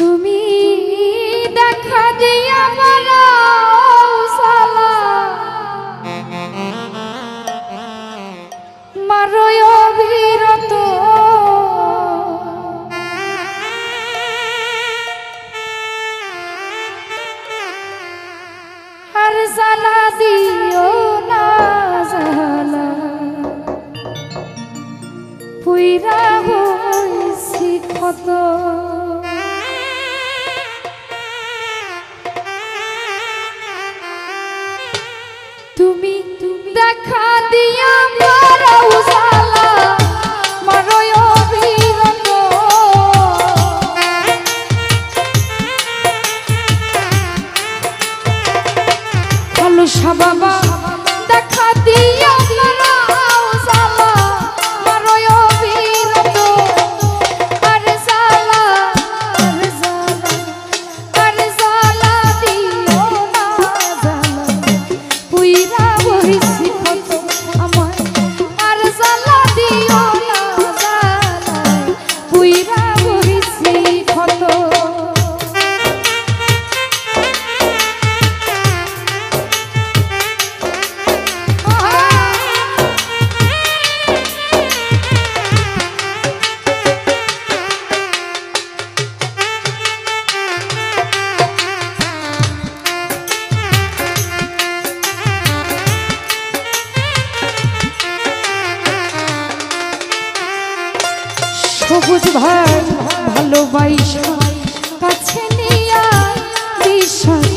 তুমি দেখা দিয়া বাড়াও সালা মারো অবিরত আর জ্বালা দিও না জ্বালা পুইরা হইছি ক্ষত তুমি দেখা দিয়া বাড়াও জ্বালা মারো অবিরত ভালোবাসা বাবা দেখা দিয়া বাড়াও জ্বালা মারো অবিরত আর জ্বালা আর জ্বালা দিও না জ্বালা পুইরা হইছি ক্ষত আমার আর জ্বালা দিও না জ্বালা পুইরা হইছি ক্ষত সবুজ ভাই ভালোবাসা কাছে নিয়া বিশ্বাস